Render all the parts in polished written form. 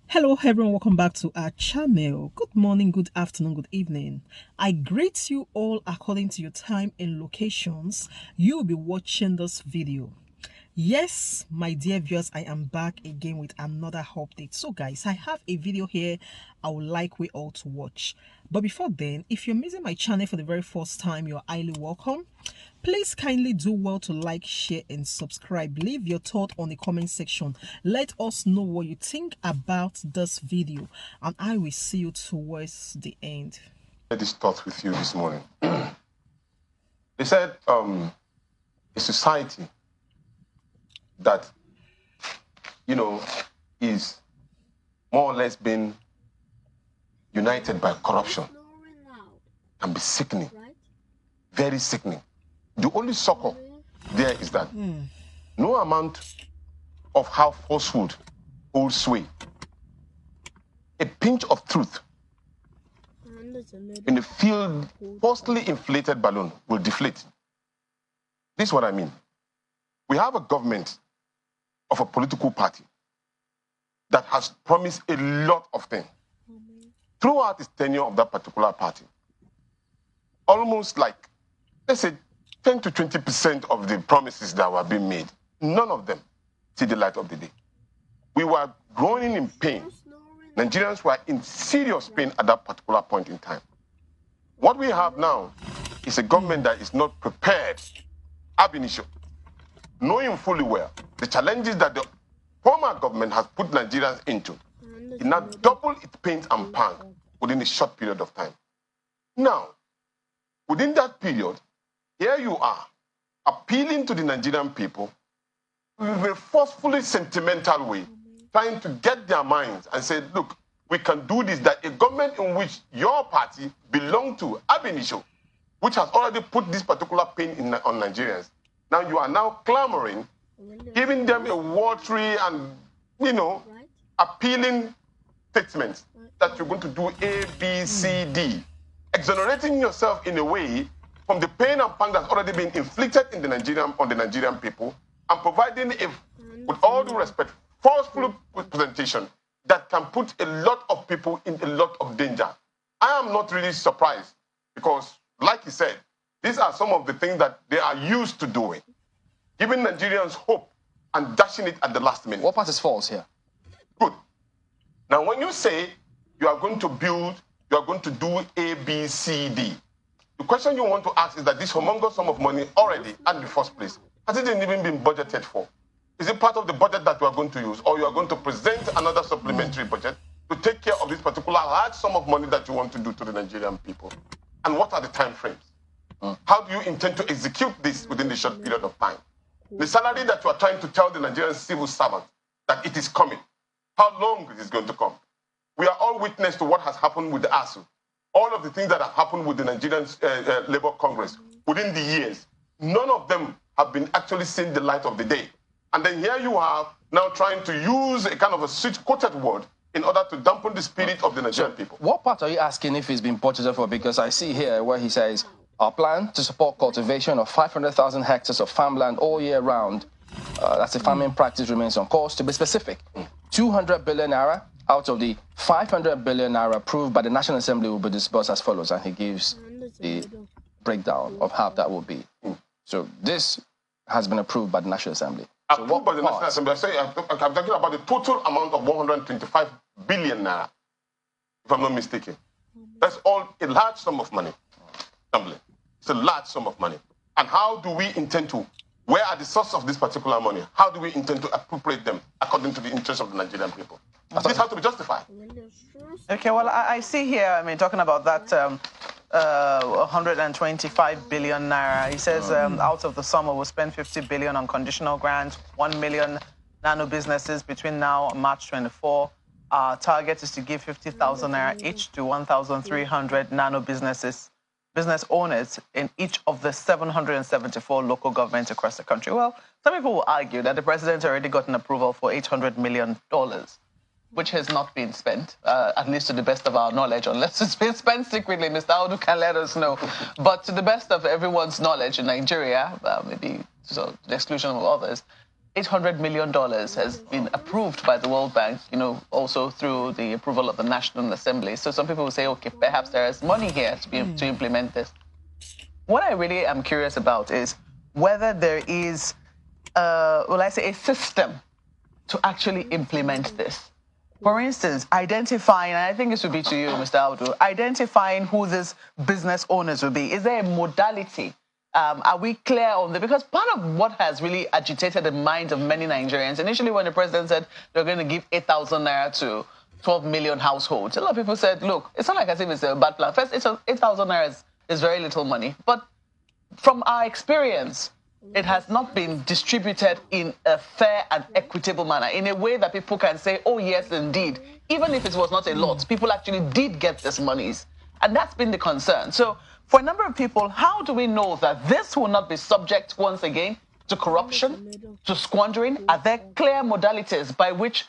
Hello everyone, welcome back to our channel. Good morning, good afternoon, good evening. I greet you all according to your time and locations. You will be watching this video. Yes, my dear viewers, I am back again with another update. So guys, I have a video here I would like we all to watch. But before then, if you're missing my channel for the very first time, you're highly welcome. Please kindly do well to like, share and subscribe. Leave your thought on the comment section. Let us know what you think about this video and I will see you towards the end. This thought with you this morning. They said a society that, is more or less being united by corruption can be sickening, very sickening. The only succor there is that no amount of how falsehood holds sway. A pinch of truth in a filled, falsely inflated balloon will deflate. This is what I mean. We have a government of a political party that has promised a lot of things throughout its tenure of that particular party. Almost like, let's say, 10 to 20% of the promises that were being made, none of them see the light of the day. We were groaning in pain. Nigerians were in serious pain at that particular point in time. What we have now is a government that is not prepared ab initio, knowing fully well the challenges that the former government has put Nigerians into. It now double its pains and pangs within a short period of time. Now, within that period, here you are, appealing to the Nigerian people in a forcefully sentimental way, trying to get their minds and say, look, we can do this, that a government in which your party belonged to, ab initio, which has already put this particular pain on Nigerians. Now you are now clamoring, giving them a watery and, appealing statements that you're going to do A, B, C, D, exonerating yourself in a way from the pain and pang that's already been inflicted on the Nigerian people, and providing, with all due respect, forceful presentation that can put a lot of people in a lot of danger. I am not really surprised because, like you said, these are some of the things that they are used to doing, giving Nigerians hope and dashing it at the last minute. What part is false here? Good. Now, when you say you are going to build, you are going to do A, B, C, D, the question you want to ask is that this humongous sum of money already, in the first place, has it even been budgeted for? Is it part of the budget that you are going to use, or you are going to present another supplementary budget to take care of this particular large sum of money that you want to do to the Nigerian people? And what are the time frames? How do you intend to execute this within the short period of time? The salary that you are trying to tell the Nigerian civil servants that it is coming, how long is it going to come? We are all witness to what has happened with the ASU. All of the things that have happened with the Nigerian Labour Congress within the years, none of them have been actually seen the light of the day. And then here you are now trying to use a kind of a sweet-coated word in order to dampen the spirit of the Nigerian people. What part are you asking if it's been budgeted for? Because I see here where he says, our plan to support cultivation of 500,000 hectares of farmland all year round, that's a farming practice, remains on course. To be specific, 200 billion naira out of the 500 billion naira approved by the National Assembly will be disbursed as follows, and he gives the breakdown of how that will be. So this has been approved by the National Assembly. So approved by the National Assembly. I'm talking about the total amount of 125 billion naira, if I'm not mistaken. That's all a large sum of money. It's a large sum of money. And how do we intend to, where are the sources of this particular money? How do we intend to appropriate them according to the interests of the Nigerian people? This has to be justified. Okay, well, I see here, talking about that 125 billion naira. He says out of the sum, we'll spend 50 billion on conditional grants, 1 million nano businesses between now and March 24. Our target is to give 50,000 naira each to 1,300 nano business owners in each of the 774 local governments across the country. Well, some people will argue that the president already got an approval for $800 million, which has not been spent, at least to the best of our knowledge, unless it's been spent secretly. Mr. Audu can let us know. But to the best of everyone's knowledge in Nigeria, maybe to the exclusion of others, $800 million has been approved by the World Bank, also through the approval of the National Assembly. So some people will say, okay, perhaps there is money here to implement this. What I really am curious about is whether there is, a system to actually implement this. For instance, identifying, and I think this would be to you, Mr. Audu, identifying who these business owners will be. Is there a modality? Are we clear on that? Because part of what has really agitated the minds of many Nigerians, initially when the president said they're going to give 8,000 naira to 12 million households, a lot of people said, look, it's not like as if it's a bad plan. First, 8,000 naira is very little money. But from our experience, it has not been distributed in a fair and equitable manner, in a way that people can say, oh, yes, indeed. Even if it was not a lot, people actually did get these monies. And that's been the concern. So for a number of people, how do we know that this will not be subject, once again, to corruption, to squandering? Are there clear modalities by which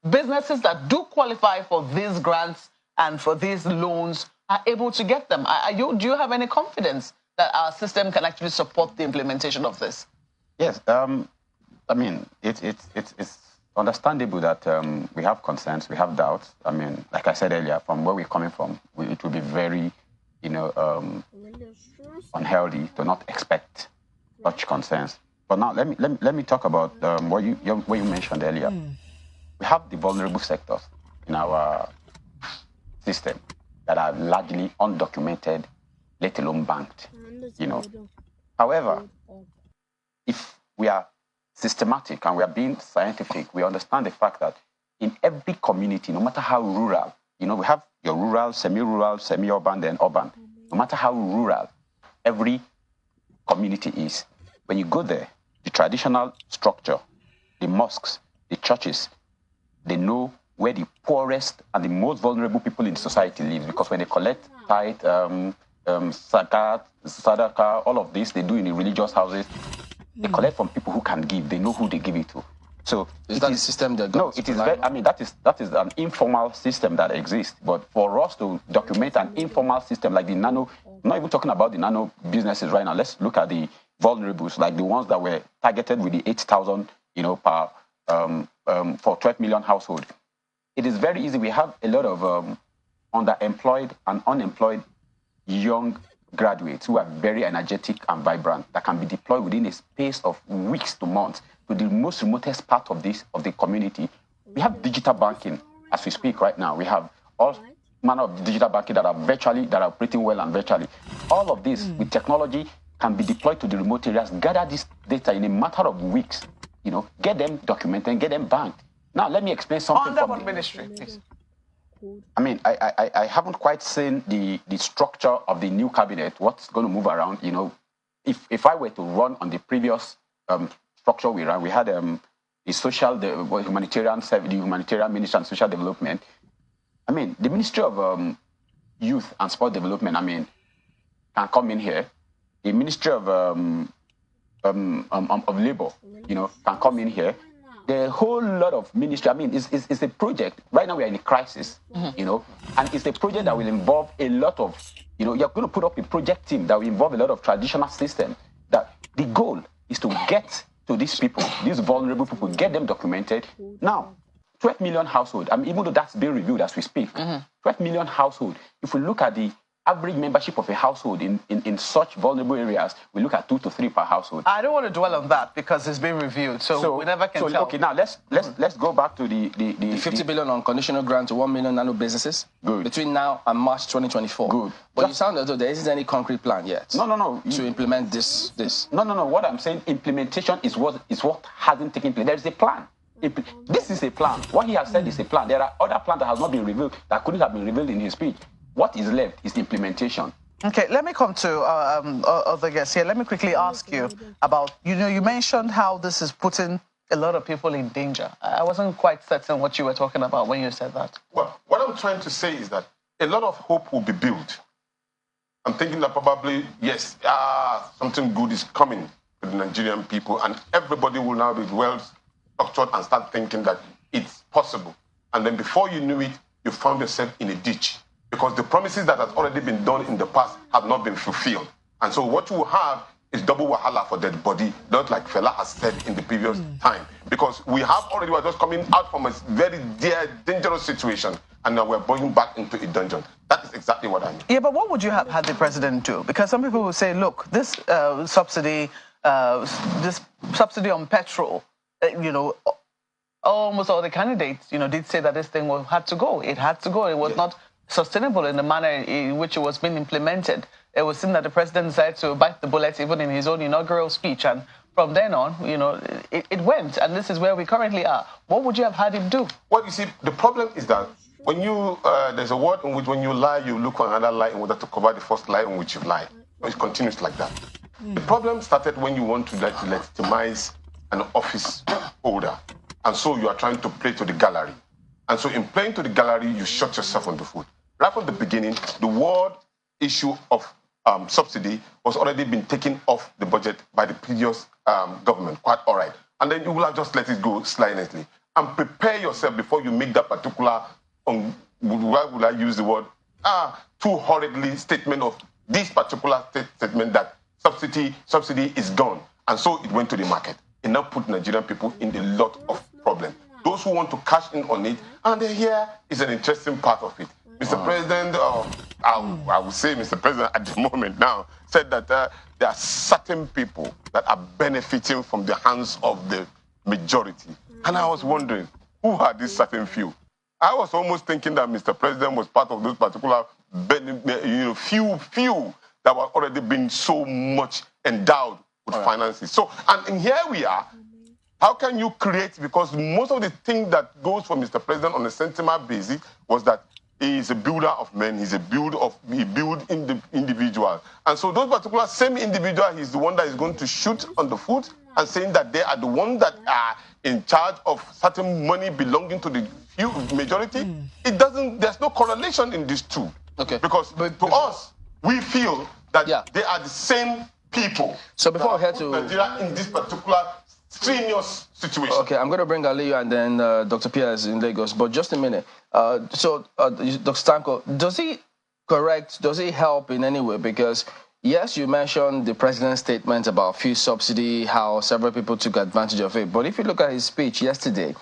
businesses that do qualify for these grants and for these loans are able to get them? Do you have any confidence that our system can actually support the implementation of this? Yes. I mean, it's understandable that we have concerns, we have doubts. I mean, like I said earlier, from where we're coming from, it will be very, unhealthy to not expect such concerns. But now let me talk about what you mentioned earlier. We have the vulnerable sectors in our system that are largely undocumented, let alone banked. However, if we are systematic and we are being scientific, we understand the fact that in every community, no matter how rural, we have your rural, semi-rural, semi-urban, then urban. No matter how rural every community is, when you go there, the traditional structure, the mosques, the churches, they know where the poorest and the most vulnerable people in society live, because when they collect tithe, zakat, sadaqah, all of this they do in the religious houses. They collect from people who can give. They know who they give it to. So is that the system that no, it is very, I mean, that is an informal system that exists. But for us to document an informal system like the nano, I'm not even talking about the nano businesses right now. Let's look at the vulnerables, like the ones that were targeted with the 8,000, per for 12 million household. It is very easy. We have a lot of underemployed and unemployed young graduates who are very energetic and vibrant that can be deployed within a space of weeks to months to the most remotest part of the community. We have digital banking as we speak right now. We have all manner of digital banking that are operating well and virtually. All of this with technology can be deployed to the remote areas, gather this data in a matter of weeks, get them documented, get them banked. Now let me explain something. Under what ministry, please? I mean, I haven't quite seen the structure of the new cabinet, what's going to move around. If I were to run on the previous structure we ran, we had the humanitarian minister and social development. I mean, the Ministry of Youth and Sport Development, I mean, can come in here. The Ministry of Labor, can come in here. The whole lot of ministry, I mean, it's a project. Right now we are in a crisis, and it's a project that will involve a lot of, you're going to put up a project team that will involve a lot of traditional systems. That the goal is to get to these people, these vulnerable people, get them documented. Now, 12 million household, I mean, even though that's being reviewed as we speak, 12 million household, if we look at the average membership of a household in such vulnerable areas, we look at 2 to 3 per household. I don't want to dwell on that because it's been reviewed, so we never can tell. Okay, now let's go back to the 50 billion on conditional grant to 1 million nano businesses. Good. Between now and March 2024. Good. But you sound as though there isn't any concrete plan yet. No. To implement this. No. What I'm saying, implementation is what hasn't taken place. There is a plan. This is a plan. What he has said is a plan. There are other plans that has not been revealed, that couldn't have been revealed in his speech. What is left is the implementation. Okay, let me come to other guests here. Let me quickly ask you about, you mentioned how this is putting a lot of people in danger. I wasn't quite certain what you were talking about when you said that. Well, what I'm trying to say is that a lot of hope will be built. I'm thinking that probably, yes, something good is coming to the Nigerian people, and everybody will now be well structured and start thinking that it's possible. And then before you knew it, you found yourself in a ditch, because the promises that have already been done in the past have not been fulfilled. And so what you will have is double wahala for dead body, not like Fela has said in the previous time. Because we're just coming out from a very dangerous situation, and now we're going back into a dungeon. That is exactly what I mean. Yeah, but what would you have had the president do? Because some people will say, look, this subsidy on petrol, almost all the candidates, did say that this thing had to go. It had to go. It was not sustainable in the manner in which it was being implemented. It was seen that the president decided to bite the bullet even in his own inaugural speech. And from then on, it went. And this is where we currently are. What would you have had him do? Well, you see, the problem is that when you, there's a word in which when you lie, you look for another lie in order to cover the first lie in which you lie. It continues like that. The problem started when you want to legitimize an office holder. And so you are trying to play to the gallery. And so in playing to the gallery, you shot yourself on the foot. Right from the beginning, the word issue of subsidy was already been taken off the budget by the previous government. Quite all right. And then you will have just let it go silently. And prepare yourself before you make that particular, why would I use the word, too hurriedly statement of this particular statement that subsidy is gone. And so it went to the market. It now put Nigerian people in a lot of problems. Those who want to cash in on it, and here is an interesting part of it. Mr. President, I would say Mr. President at the moment now, said that there are certain people that are benefiting from the hands of the majority. And I was wondering, who are these certain few? I was almost thinking that Mr. President was part of those particular few that were already being so much endowed with finances. So, and here we are. How can you create, because most of the thing that goes for Mr. President on a sentiment basis was that he is a builder of men, he build individuals. And so those particular same individual, he's the one that is going to shoot on the foot and saying that they are the ones that are in charge of certain money belonging to the few majority. It doesn't, there's no correlation in these two. Okay. Because to us, we feel that they are the same people. So before we head to Nigeria in this particular strenuous situation. Okay, I'm going to bring Aliyu and then Dr. Pierce in Lagos, but just a minute. Dr. Stanko, does he help in any way? Because, yes, you mentioned the president's statement about fuel subsidy, how several people took advantage of it. But if you look at his speech yesterday,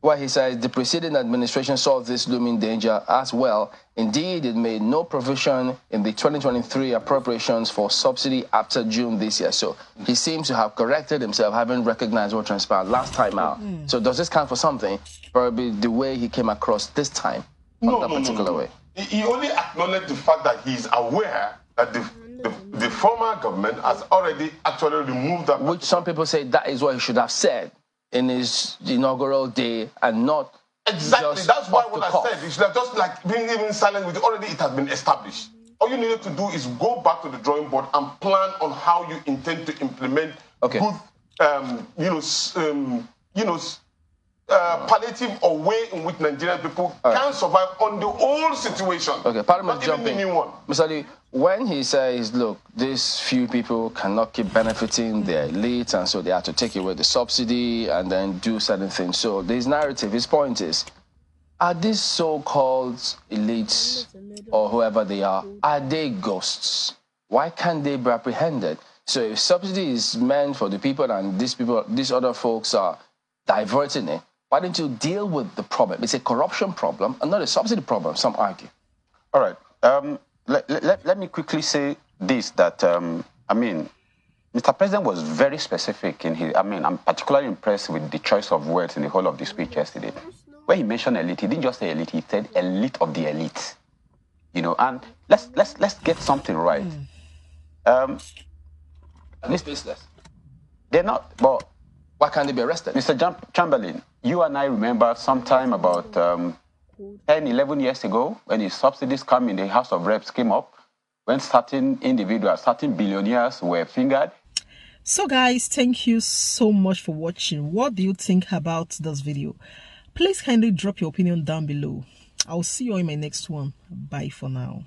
where he says the preceding administration saw this looming danger as well. Indeed, it made no provision in the 2023 appropriations for subsidy after June this year. So he seems to have corrected himself, having recognized what transpired last time out. So does this count for something? Probably the way he came across this time, that particular way. He only acknowledged the fact that he's aware that the former government has already actually removed that. Which some people say that is what he should have said in his inaugural day and not exactly. That's why what I said, you should have just like been even silent with it. Already it has been established. All you needed to do is go back to the drawing board and plan on how you intend to implement good, palliative or way in which Nigerian people can survive on the old situation. Okay, pardon me jumping. Mr. Ali, when he says, look, these few people cannot keep benefiting their elites, and so they have to take away the subsidy and then do certain things. So his narrative, his point is, are these so-called elites or whoever they are they ghosts? Why can't they be apprehended? So if subsidy is meant for the people and these other folks are diverting it, why don't you deal with the problem? It's a corruption problem and not a subsidy problem, some argue. All right. Let me quickly say this, that, Mr. President was very specific in his, I'm particularly impressed with the choice of words in the whole of the speech yesterday. When he mentioned elite, he didn't just say elite, he said elite of the elite. And let's get something right. They're not, but why can't they be arrested? Mr. Chamberlain, you and I remember sometime about 10, 11 years ago, when the subsidies come in, the House of Reps came up, when certain individuals, certain billionaires were fingered. So guys, thank you so much for watching. What do you think about this video? Please kindly drop your opinion down below. I'll see you in my next one. Bye for now.